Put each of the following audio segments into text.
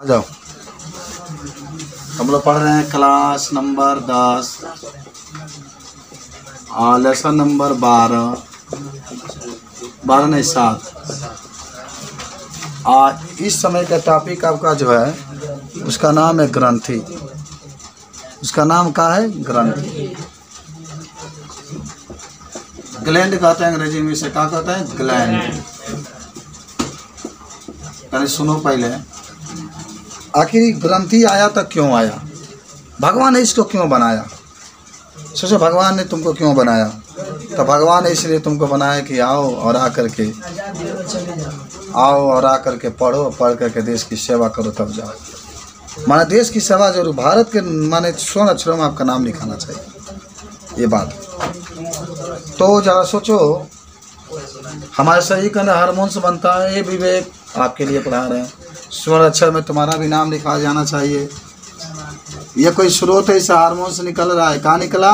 आ जाओ। हम लोग पढ़ रहे हैं क्लास नंबर 10 लेसन नंबर 12 नहीं 7। इस समय का टॉपिक आपका जो है उसका नाम है ग्रंथि। उसका नाम क्या है? ग्रंथि। ग्लैंड कहते हैं अंग्रेजी में, से क्या कहते हैं? ग्लैंड। पहले सुनो, पहले आखिर ग्रंथि आया तो क्यों आया? भगवान ने इसको क्यों बनाया? सोचो, भगवान ने तुमको क्यों बनाया? तो भगवान ने इसलिए तुमको बनाया कि आओ और आकर के पढ़ो, पढ़ करके देश की सेवा करो, तब जाओ। माने देश की सेवा जरूर, भारत के माने स्वर्ण अक्षरों में आपका नाम लिखाना चाहिए, ये बात। तो जरा सोचो, हमारे शरीर के अंदर हार्मोन्स बनता है, ये विवेक आपके लिए पढ़ा रहे हैं। स्वर्ण अक्षर में तुम्हारा भी नाम लिखा जाना चाहिए। ये कोई स्रोत है, इससे हार्मोन्स निकल रहा है। कहाँ निकला?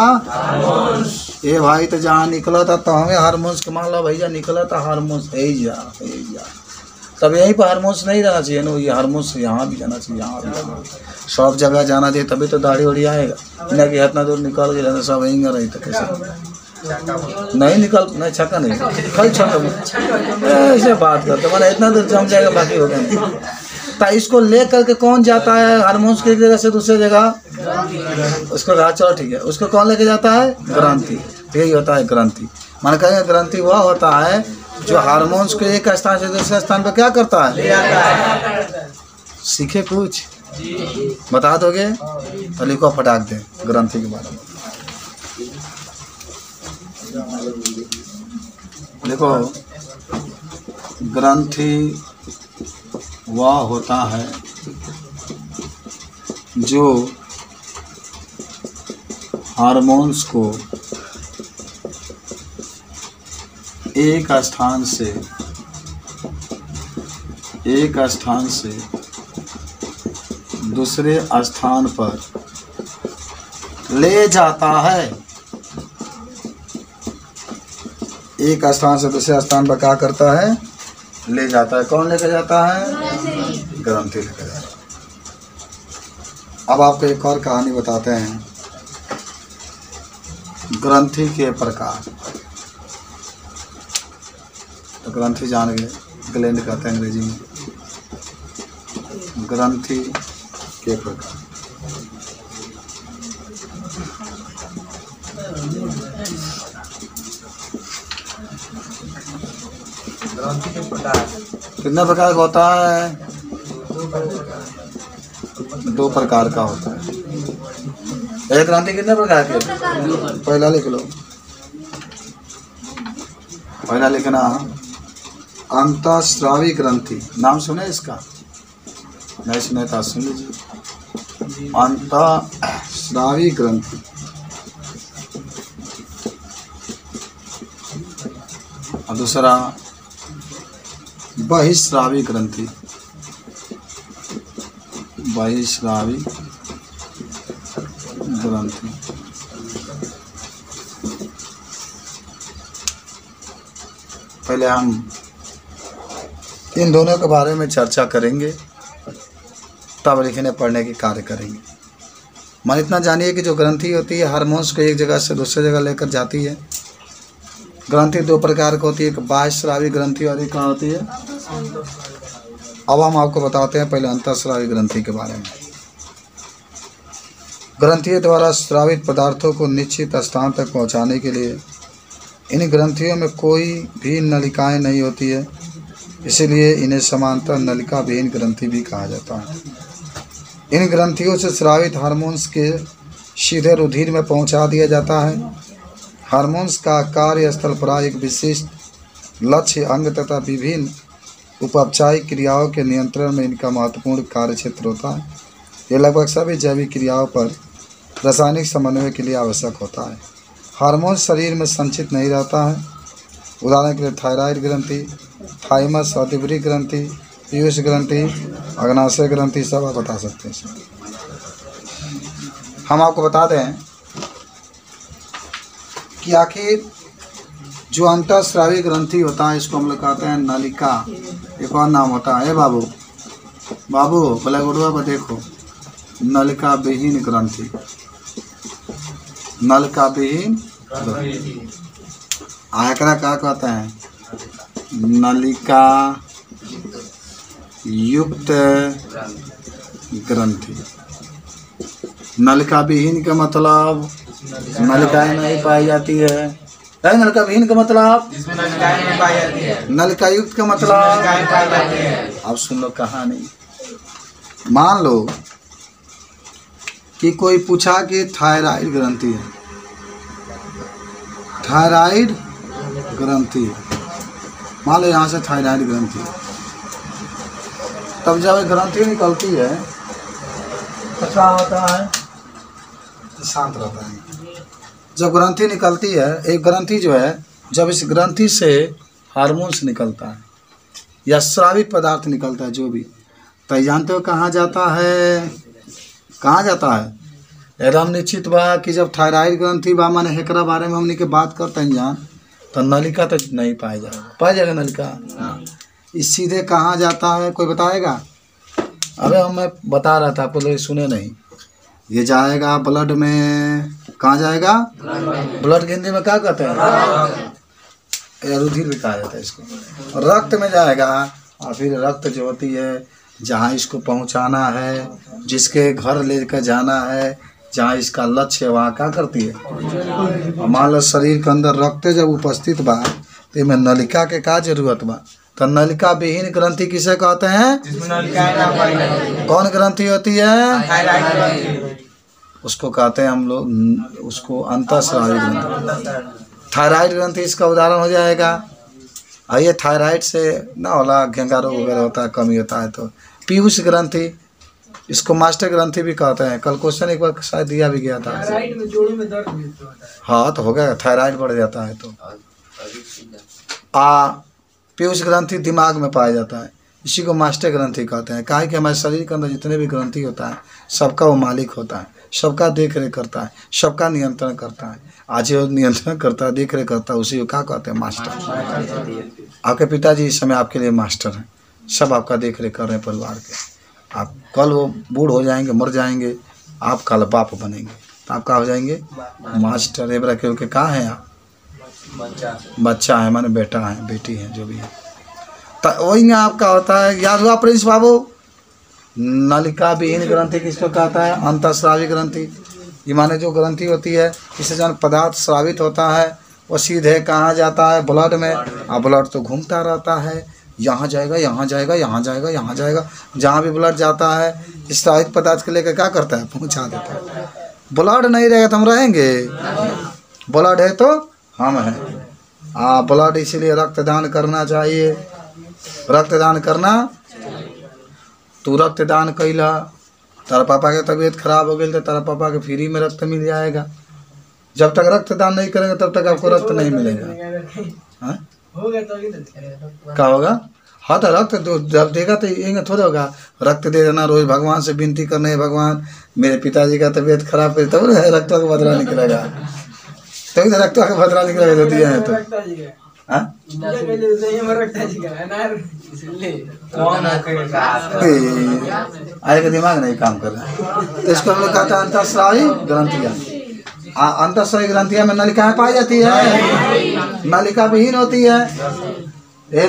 ये भाई तो जहाँ निकला था तो हमें हार्मोन्स के, मान लो भैया निकला था हार्मोन्स, जा तब यहीं पर हार्मोन्स नहीं रहना चाहिए ना, ये हार्मोन्स यहाँ भी जाना चाहिए, यहाँ भी जाना चाहिए, सब जगह जाना चाहिए, तभी तो दाढ़ी उड़ी आएगा। न कि इतना दूर निकल के रहना, सब यहीं रही तो कैसे नहीं निकल, नहीं छक्का नहीं खाली छक्का ऐसे बात करते, मैंने इतना दूर जम जाएगा, बाकी हो गया। तो इसको ले करके कौन जाता है हार्मोन्स की एक जगह से दूसरी जगह? उसको कहा चलो ठीक है, उसको कौन लेके जाता है? ग्रंथि। यही होता है ग्रंथि। मान कहेंगे ग्रंथि वह होता है जो हार्मोन्स को एक स्थान से दूसरे स्थान पर क्या करता है? सीखे कुछ बता दोगे तो लिखो फटाक दे ग्रंथि के बारे में। देखो, ग्रंथि वह होता है जो हार्मोन्स को एक स्थान से दूसरे स्थान पर ले जाता है। एक स्थान से दूसरे स्थान पर क्या करता है? ले जाता है। कौन लेकर जाता है? ग्रंथि लेकर जाता है। अब आपको एक और कहानी बताते हैं ग्रंथि के प्रकार। तो ग्रंथि जान गए, ग्लैंड कहते हैं अंग्रेजी में। ग्रंथि के प्रकार, ग्रंथि के प्रकार कितने प्रकार का होता है? 2 प्रकार का होता है। एक ग्रंथि कितने प्रकार के? पहला लिख लो, पहला लिखना अंतःस्रावी ग्रंथि। नाम सुने इसका? नहीं सुने तो सुन लीजिए। अंतःस्रावी ग्रंथि। और दूसरा बहिस्रावी ग्रंथि। बहिस्रावी ग्रंथि। पहले हम इन दोनों के बारे में चर्चा करेंगे, तब लिखने पढ़ने की कार्य करेंगे। मान इतना जानिए कि जो ग्रंथि होती है हार्मोन्स को एक जगह से दूसरी जगह लेकर जाती है। ग्रंथि 2 प्रकार की होती है, एक बाह्यस्रावी ग्रंथि और एक क्या होती है? अब हम आपको बताते हैं पहले अंतःस्रावी ग्रंथि के बारे में। ग्रंथियों द्वारा स्रावित पदार्थों को निश्चित स्थान तक पहुंचाने के लिए इन ग्रंथियों में कोई भी नलिकाएं नहीं होती है, इसलिए इन्हें समांतर नलिका विहीन ग्रंथि भी कहा जाता है। इन ग्रंथियों से स्रावित हार्मोन्स के सीधे रुधिर में पहुंचा दिया जाता है। हार्मोन्स का कार्यस्थल प्राय एक विशिष्ट लक्ष्य अंग तथा विभिन्न उपचारिक क्रियाओं के नियंत्रण में इनका महत्वपूर्ण कार्यक्षेत्र होता है। ये लगभग सभी जैविक क्रियाओं पर रासायनिक समन्वय के लिए आवश्यक होता है। हार्मोन्स शरीर में संचित नहीं रहता है। उदाहरण के लिए थायराइड ग्रंथि, थाइमस, औद्यवरी ग्रंथि, पीयूष ग्रंथि, अग्नाशय ग्रंथि, सब आप बता सकते हैं। हम आपको बता दें कि आखिर जो अंतःस्रावी ग्रंथि होता है इसको हम लोग कहते हैं नलिका। एक और नाम होता है बाबू बाबू ब्लैकबोर्डवा पर देखो, नलिका विहीन ग्रंथि, नलिका विहीन एकरा क्या कहते हैं? नलिका युक्त ग्रंथि। नलिका विहीन का मतलब नलिकाएं नहीं पाई जाती है। नलिका विहीन का मतलब जिसमें नलिकाएं नहीं पाई जाती है। नलिका युक्त का मतलब नलिकाएं पाई जाती है। अब सुन लो कहानी। मान लो कि कोई पूछा कि थायराइड ग्रंथि है, थायराइड ग्रंथि, मान लो यहाँ से थायराइड ग्रंथि। तब जब ग्रंथि निकलती है तो क्या होता है? शांत रहता है। जब ग्रंथि निकलती है, एक ग्रंथि जो है, जब इस ग्रंथि से हार्मोन्स निकलता है या स्रावित पदार्थ निकलता है जो भी, तो जानते हो कहाँ जाता है? कहाँ जाता है? एकदम निश्चित बा कि जब थायराइड ग्रंथि बा माने एकरा बारे में हमने के बात करते हैं जान, तो नलिका तो नहीं पाया जाएगा। पाया जाएगा नलिका? इस सीधे कहाँ जाता है कोई बताएगा? अबे मैं बता रहा था आपको, लोग सुने नहीं। ये जाएगा ब्लड में। कहाँ जाएगा? ब्लड के हिंदी में क्या कहते हैं? रुधिर भी कहा जाता है इसको। रक्त में जाएगा, और फिर रक्त जो होती है जहाँ इसको पहुँचाना है, जिसके घर लेकर जाना है, जहाँ इसका लक्ष्य है, वहाँ क्या करती है? मान लो शरीर के अंदर रक्त जब उपस्थित बा तो इसमें नलिका के का जरूरत बा। तो नलिका विहीन ग्रंथि किसे कहते हैं? जिसमें नलिकाएं ना पाई जाती है। कौन ग्रंथि होती है? थायराइड ग्रंथि। उसको कहते हैं हम लोग, उसको अंतःस्रावी ग्रंथि। थायराइड ग्रंथि इसका उदाहरण हो जाएगा। ये थायराइड से ना होला घेंगा रोग वगैरह होता है, कमी होता है। तो पीयूष ग्रंथि, इसको मास्टर ग्रंथि भी कहते हैं। कल क्वेश्चन एक बार शायद दिया भी गया था। थायराइड में जोड़ों में दर्द भी होता है। हाँ तो हो गया, थायराइड बढ़ जाता है। तो पीयूष ग्रंथि दिमाग में पाया जाता है, इसी को मास्टर ग्रंथि कहते हैं। काहे कि हमारे शरीर के अंदर जितने भी ग्रंथि होता है सबका वो मालिक होता है, सबका देख रेख करता है, सबका नियंत्रण करता है। आज वो नियंत्रण करता है, देख रेख करता है, उसी को क्या कहते हैं? मास्टर। आपके पिताजी इस समय आपके लिए मास्टर हैं, सब आपका देख रेख कर रहे हैं परिवार के। आप कल वो बूढ़ हो जाएंगे, मर जाएंगे, आप कल बाप बनेंगे, तो आप क्या हो जाएंगे? मास्टर। एबरा के कहाँ हैं आप? बच्चा है माने बेटा है, बेटी है, जो भी है। तो वही आपका होता है। याद हुआ प्रिंस बाबू? नलिका विहीन ग्रंथि किसको कहता है? अंतःस्रावी ग्रंथि। ये माने जो ग्रंथि होती है, इससे जब पदार्थ स्रावित होता है वो सीधे कहाँ जाता है? ब्लड में। और ब्लड तो घूमता रहता है, यहाँ जाएगा, यहाँ जाएगा, यहाँ जाएगा, यहाँ जाएगा। जहाँ भी ब्लड जाता है इस स्रावित पदार्थ के लेकर क्या करता है? पहुँचा देता है। ब्लड नहीं रहेगा तो हम रहेंगे? ब्लड है तो हम हैं। ब्लड, इसीलिए रक्तदान करना चाहिए। रक्तदान करना, तू रक्तदान कैला, तारा पापा के तबीयत खराब हो गई तो तारा पापा के फ्री में रक्त मिल जाएगा। जब तक रक्तदान नहीं करेंगे तब तक आपको रक्त नहीं मिलेगा। हाँ? क्या होगा? हाँ तो रक्त जब देगा तो ये थोड़ा होगा, रक्त दे देना, रोज भगवान से विनती करना है, भगवान मेरे पिताजी का तबीयत खराब है, तब रक्त का बदला निकलेगा, तभी तो रक्त का बदला निकलेगा। दिया है तो आए का दिमाग नहीं काम कर रहा। तो इसको हम लोग कहते हैं अंतःस्रावी ग्रंथियाँ। अंतःस्रावी ग्रंथियाँ में नलिकाएं पाई जाती है, नलिका विहीन होती है। ये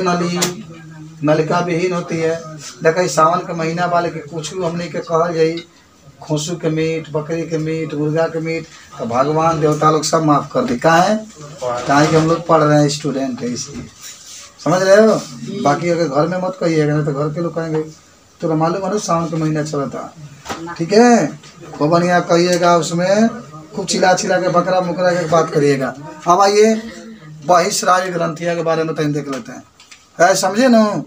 नलिका विहीन होती है। देखा सावन के महीना वाले के कुछ हमने के कहल जाई, खोसू के मीट, बकरी के मीट, मुर्गा के मीट, तो भगवान देवता लोग सब माफ कर दी। कहाँ है? कहाँ कि हम लोग पढ़ रहे हैं, स्टूडेंट है, इसलिए समझ रहे हो। बाकी अगर घर में मत कहिएगा, नहीं तो घर के लोग कहेंगे तो मालूम है सावन का महीना चला था, ठीक है? खूब बढ़िया कहिएगा, उसमें खूब चिल्ला चिल्ला के बकरा मुकरा के बात करिएगा। अब आइए बहिस्रावी ग्रंथियाँ के बारे में तो देख लेते हैं। है समझे न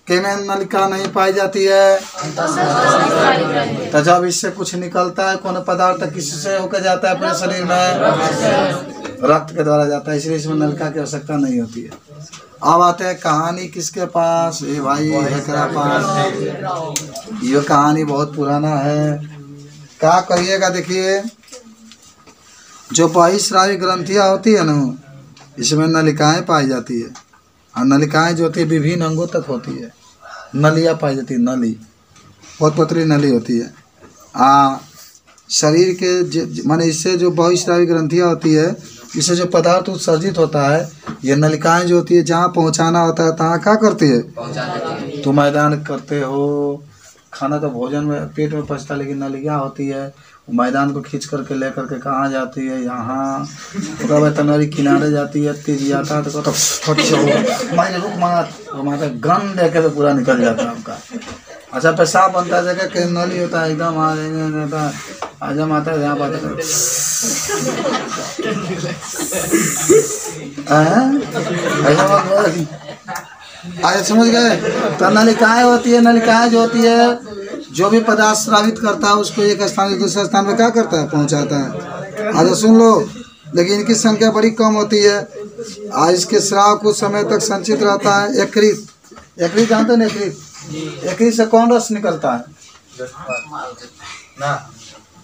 कि में नलिका नहीं पाई जाती है, तो जब इससे कुछ निकलता है कौन पदार्थ किससे होकर जाता है अपने शरीर में? रक्त के द्वारा जाता है, इसलिए इसमें नलिका की आवश्यकता नहीं होती है। अब आते हैं कहानी किसके पास? ये भाई हेकरा पास। ये कहानी बहुत पुराना है। क्या कहिएगा? देखिए जो बहिस्रावी ग्रंथियाँ होती है ना, इसमें नलिकाएं पाई जाती है, और नलिकाएं जो होती है विभिन्न अंगों तक होती है। नलियाँ पाई जाती है, नली बहुत पतली नली होती है। शरीर के माने इससे जो बहुस्रावी ग्रंथियाँ होती है, इससे जो पदार्थ उत्सर्जित होता है, ये नलिकाएं जो होती है जहाँ पहुँचाना होता है तहाँ क्या करती है? तुम मैदान करते हो, खाना तो भोजन में पेट में पचता, लेकिन नलिका होती है वो मैदान को खींच करके ले करके कहाँ जाती है? यहाँ तो तनवारी किनारे जाती है, तेज जाता है तो मैंने रुक मारा गन दे के तो पूरा निकल जाता है आपका। अच्छा पेशाब बनता है जगह के नली होता है एकदम आ जाएंगे आजम आता है यहाँ बात आज समझ गए? तो नलिकाएं होती है, नलिकाएं जो होती है जो भी पदार्थ स्रावित करता है उसको एक स्थान से दूसरे स्थान पे क्या करता है? पहुंचाता है। आज सुन लो, लेकिन इनकी संख्या बड़ी कम होती है। आज इसके स्राव कुछ समय तक संचित रहता है। यकृत, यकृत जानते हैं? यकृत से कौन रस निकलता है?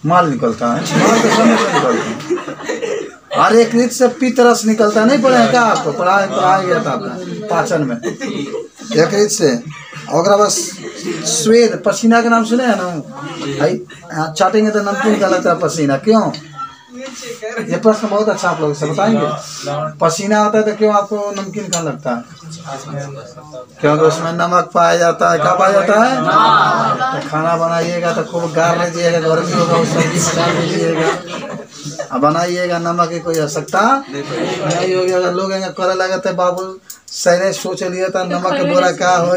माल निकलता है। माल के समय से निकलता है। और यकृत से पित्त रस निकलता है। नहीं पढ़े क्या आपको? पढ़ाया गया था आपको पाचन में। यकृत से और बस स्वेद, पसीना के नाम सुने हैं ना? चाटेंगे तो नमकीन का लगता है पसीना। क्यों? ये प्रश्न बहुत अच्छा आप लोग से बताएंगे। पसीना होता है तो क्यों आपको नमकीन का लगता है? क्योंकि उसमें नमक पाया जाता है। क्या पाया जाता है? तो खाना बनाइएगा तो खूब गार लीजिएगा, गर्मी होगा उस सब्जी बना लीजिएगा, अब बनाइएगा, नमक की कोई आवश्यकता नहीं होगी। अगर लोग करे लगे थे बाबू सही सोच लिए था नमक के बोरा क्या हो।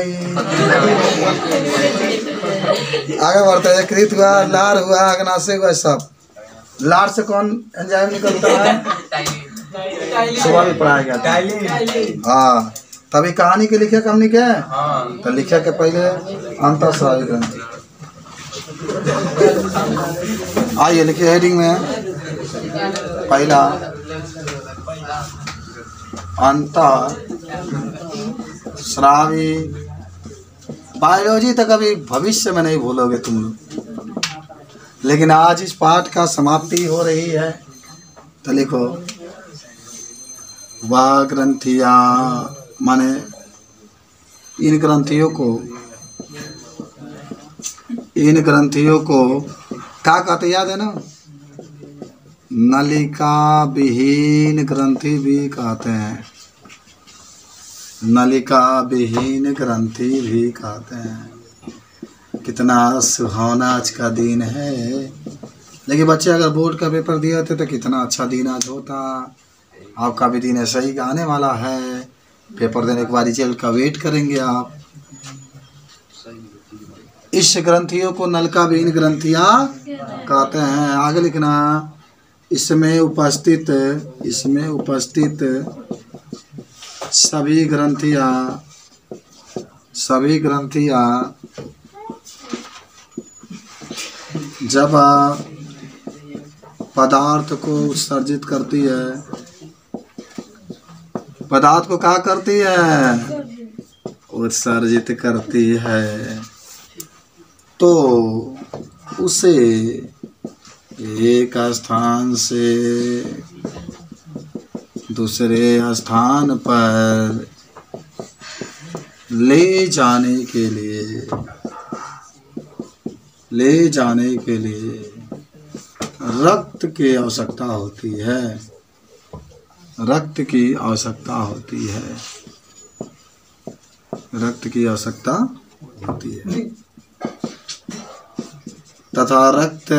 आगे बढ़ते हैं। यकृत हुआ, लार हुआ, अग्नाशय हुआ, सब। लार से कौन एंजाइम निकलता है? सुबह भी पढ़ाया गया था। हाँ, तभी कहानी के लिखे कम लिखे तो लिखे के पहले अंतःस्रावी ग्रंथि। आइए लिखिए हेडिंग में पहला अंतःस्रावी। बायोलॉजी तक अभी भविष्य में नहीं भूलोगे तुम लोग, लेकिन आज इस पाठ का समाप्ति हो रही है तो लिखो वह ग्रंथियाँ, माने इन ग्रंथियों को क्या कहते याद है ना? नलिका विहीन ग्रंथि भी कहते हैं। नलिका विहीन ग्रंथि भी कहते हैं। कितना सुहावना आज का दिन है। लेकिन बच्चे अगर बोर्ड का पेपर दिए होते तो कितना अच्छा दिन आज होता। आपका भी दिन ऐसा ही आने वाला है। पेपर देने के बाद रिजल्ट का वेट करेंगे आप। इस ग्रंथियों को नलिका विहीन ग्रंथियाँ कहते हैं। आगे लिखना, इसमें उपस्थित सभी ग्रंथियाँ जब पदार्थ को उत्सर्जित करती है, पदार्थ को क्या करती है? उत्सर्जित करती है, तो उसे एक स्थान से दूसरे स्थान पर ले जाने के लिए रक्त की आवश्यकता होती है। रक्त की आवश्यकता होती है तथा रक्त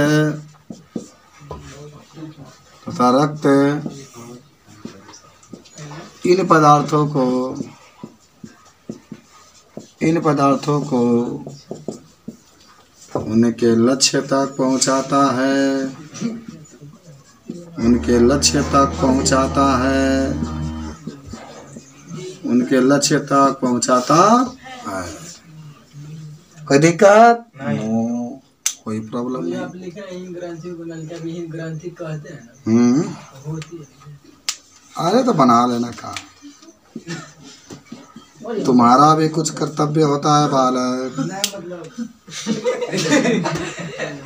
इन पदार्थों को उनके लक्ष्य तक पहुंचाता है। कोई दिक्कत? कोई प्रॉब्लम नहीं। आप लिखे इन ग्रंथियों को नलिका विहीन ग्रंथि कहते हैं ना? होती है। अरे तो बना लेना का, तुम्हारा भी कुछ कर्तव्य होता है बालक।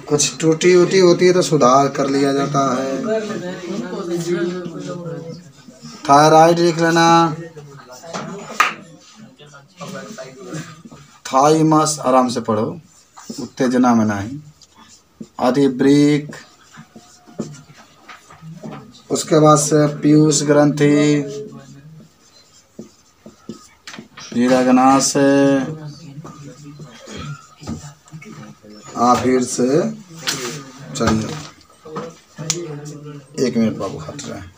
कुछ टूटी उटी होती है तो सुधार कर लिया जाता है। थायराइड लिख लेना, थाइमस, आराम से पढ़ो। उत्तेजना में नहीं, आदि ब्रेक। उसके बाद से पीयूष ग्रंथि, फिर अग्नाशय, फिर से चलिए 1 मिनट बाबू हट रहे हैं।